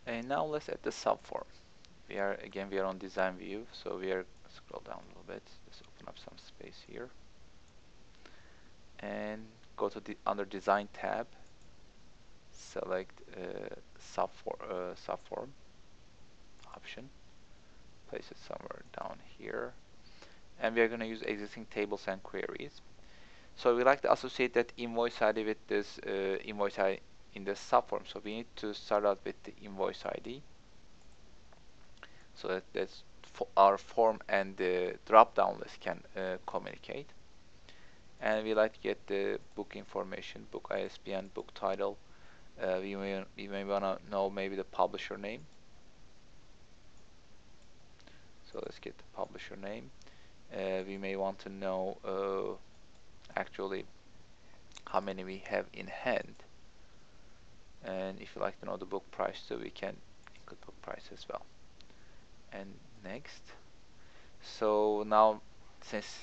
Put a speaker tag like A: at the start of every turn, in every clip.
A: And now let's add the subform. We are on design view, so we are scroll down a little bit. Just open up some space here and go to the under design tab. Select subform option. Place it somewhere down here, and we are going to use existing tables and queries. So we like to associate that invoice ID with this invoice ID in the subform. So we need to start out with the invoice ID, so that our form and the drop-down list can communicate. And we like to get the book information, book ISBN, book title. We may want to know maybe the publisher name. So let's get the publisher name. We may want to know actually how many we have in hand. And if you like to know the book price, so we can include book price as well. And next. So now, since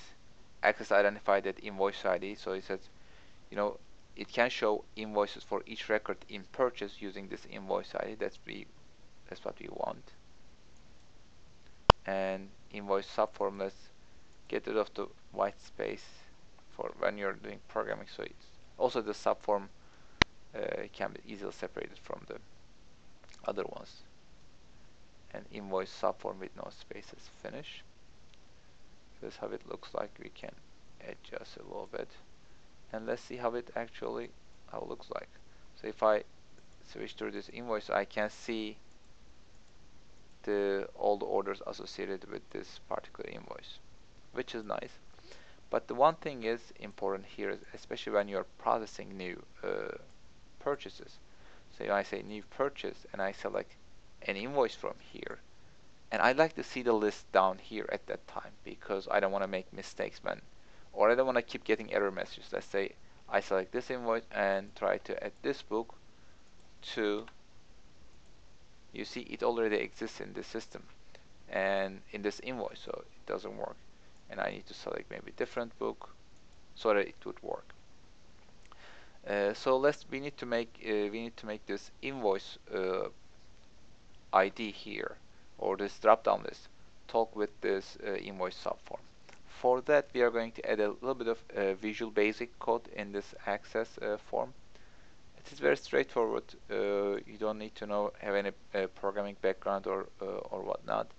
A: Access identified that invoice ID, so it says, you know, it can show invoices for each record in purchase using this invoice ID. That's what we want. And invoice subform, let's get rid of the white space for when you're doing programming. So it's also the subform can be easily separated from the other ones. And invoice subform with no spaces, finish. This is how it looks like. We can adjust a little bit, and let's see how it looks like. So if I switch to this invoice, I can see all the orders associated with this particular invoice, which is nice. But the one thing is important here, especially when you're processing new purchases. So I say new purchase, and I select an invoice from here, and I like to see the list down here at that time, because I don't want to make mistakes or I don't want to keep getting error messages. Let's say I select this invoice and try to add this book to, you see it already exists in the system and in this invoice, so it doesn't work. And I need to select maybe different book so that it would work. So we need to make this invoice ID here, or this drop-down list, talk with this invoice subform. For that, we are going to add a little bit of Visual Basic code in this access form. It is very straightforward. You don't need to have any programming background or whatnot.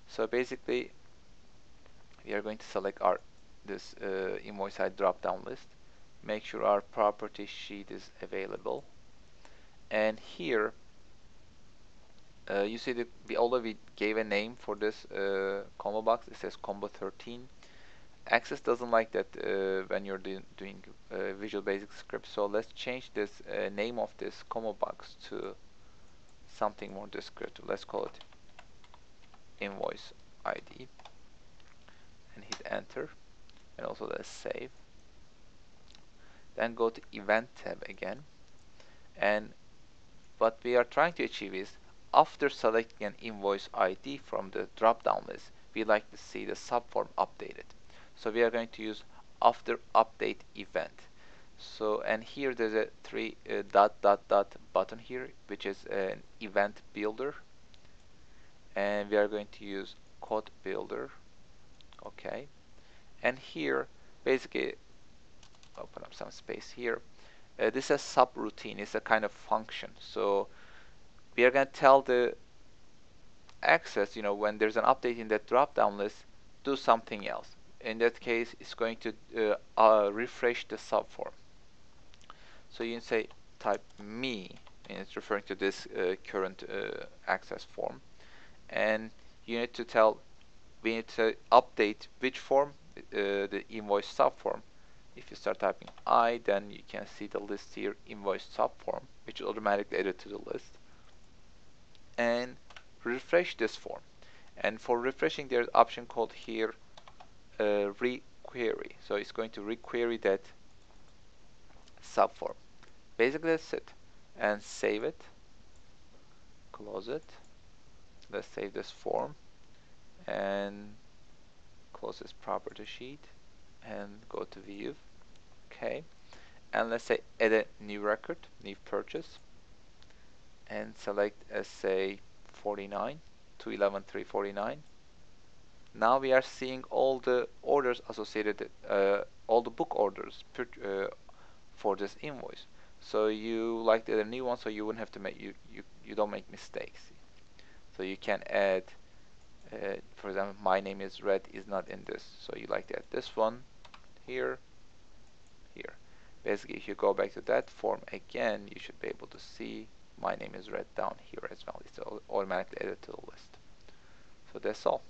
A: So basically, we are going to select this invoice ID drop-down list. Make sure our property sheet is available, and here you see that we already gave a name for this combo box. It says combo 13. Access doesn't like that when you're doing Visual Basic script, so let's change this name of this combo box to something more descriptive. Let's call it invoice ID, and hit enter, and also let's save. Then go to event tab again, and what we are trying to achieve is, after selecting an invoice ID from the drop-down list, we like to see the subform updated. So we are going to use after update event. So, and here there's a three dot dot dot button here, which is an event builder, and we are going to use code builder. Okay, and here basically open up some space here. This is a subroutine. It's a kind of function. So we are going to tell the access, when there's an update in that drop-down list, do something else. In that case, it's going to refresh the subform. So you can say type me, and it's referring to this current access form. And you need to tell, we need to update which form, the invoice subform. If you start typing I, then you can see the list here, invoice subform, which is automatically added to the list. And refresh this form. And for refreshing, there's an option called here requery. So it's going to requery that subform. Basically, that's it. And save it. Close it. Let's save this form and close this property sheet and go to view. Okay. And let's say add a new record, new purchase. and select SA 49 211349. Now we are seeing all the orders associated, all the book orders for this invoice. So you like the new one, so you wouldn't have to make you don't make mistakes. So you can add, for example, my name is Red is not in this, so you like to add this one here, here. Basically, if you go back to that form again, you should be able to see my name is Red down here as well. It's automatically added to the list. So that's all.